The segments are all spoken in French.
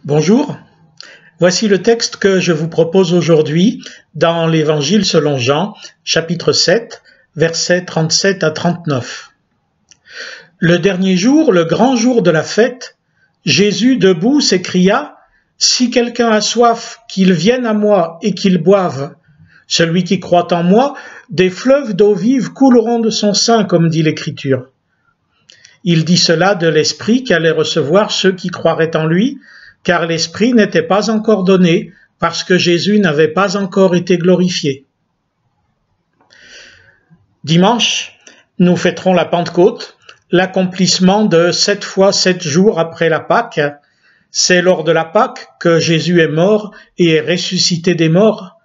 Bonjour, voici le texte que je vous propose aujourd'hui dans l'Évangile selon Jean, chapitre 7, versets 37 à 39. Le dernier jour, le grand jour de la fête, Jésus debout s'écria « Si quelqu'un a soif, qu'il vienne à moi et qu'il boive. Celui qui croit en moi, des fleuves d'eau vive couleront de son sein, comme dit l'Écriture. » Il dit cela de l'Esprit qu'allaient recevoir ceux qui croiraient en lui, car l'Esprit n'était pas encore donné, parce que Jésus n'avait pas encore été glorifié. Dimanche, nous fêterons la Pentecôte, l'accomplissement de 7 fois 7 jours après la Pâque. C'est lors de la Pâque que Jésus est mort et est ressuscité des morts.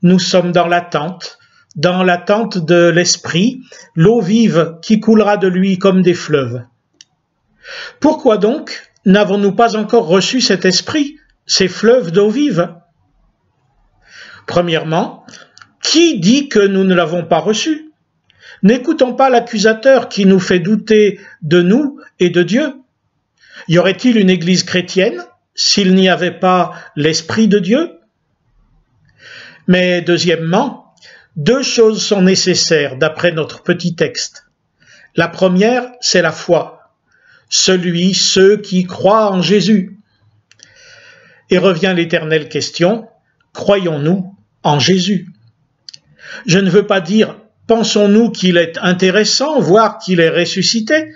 Nous sommes dans l'attente de l'Esprit, l'eau vive qui coulera de lui comme des fleuves. Pourquoi donc n'avons-nous pas encore reçu cet esprit, ces fleuves d'eau vive? Premièrement, qui dit que nous ne l'avons pas reçu? N'écoutons pas l'accusateur qui nous fait douter de nous et de Dieu. Y aurait-il une église chrétienne s'il n'y avait pas l'Esprit de Dieu? Mais deuxièmement, 2 choses sont nécessaires d'après notre petit texte. La première, c'est la foi. Ceux qui croient en Jésus. Et revient l'éternelle question, croyons-nous en Jésus? Je ne veux pas dire, pensons-nous qu'il est intéressant, voire qu'il est ressuscité?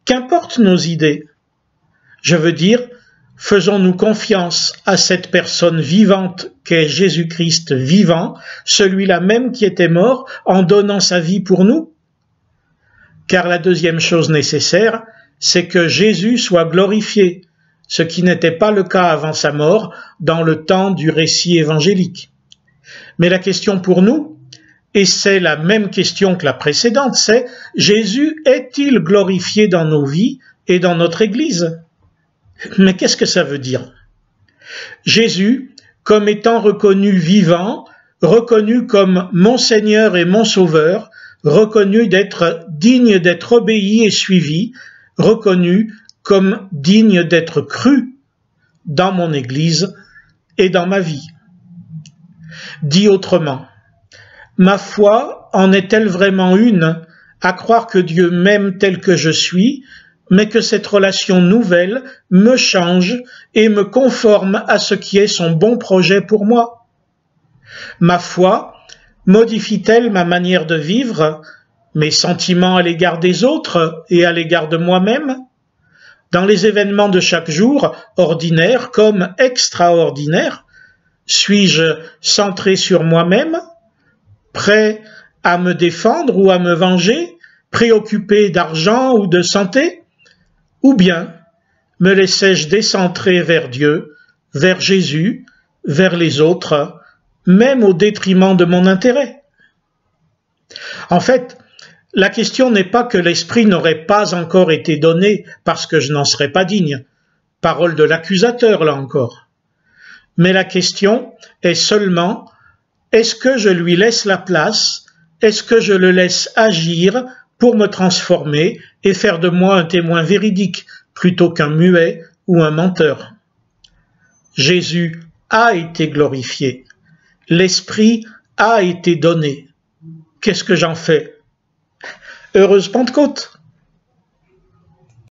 Qu'importe nos idées. Je veux dire, faisons-nous confiance à cette personne vivante qu'est Jésus-Christ vivant, celui-là même qui était mort en donnant sa vie pour nous? Car la deuxième chose nécessaire, c'est que Jésus soit glorifié, ce qui n'était pas le cas avant sa mort dans le temps du récit évangélique. Mais la question pour nous, et c'est la même question que la précédente, c'est « Jésus est-il glorifié dans nos vies et dans notre Église ?» Mais qu'est-ce que ça veut dire? Jésus, comme étant reconnu vivant, reconnu comme mon Seigneur et mon Sauveur, reconnu d'être digne d'être obéi et suivi, reconnu comme digne d'être cru dans mon Église et dans ma vie. Dit autrement, ma foi en est-elle vraiment une à croire que Dieu m'aime tel que je suis, mais que cette relation nouvelle me change et me conforme à ce qui est son bon projet pour moi? Ma foi modifie-t-elle ma manière de vivre, mes sentiments à l'égard des autres et à l'égard de moi-même? Dans les événements de chaque jour, ordinaires comme extraordinaires, suis-je centré sur moi-même, prêt à me défendre ou à me venger, préoccupé d'argent ou de santé? Ou bien me laissais-je décentrer vers Dieu, vers Jésus, vers les autres, même au détriment de mon intérêt? En fait, la question n'est pas que l'Esprit n'aurait pas encore été donné parce que je n'en serais pas digne. Parole de l'accusateur, là encore. Mais la question est seulement, est-ce que je lui laisse la place? Est-ce que je le laisse agir pour me transformer et faire de moi un témoin véridique plutôt qu'un muet ou un menteur? Jésus a été glorifié. L'Esprit a été donné. Qu'est-ce que j'en fais? Heureuse Pentecôte!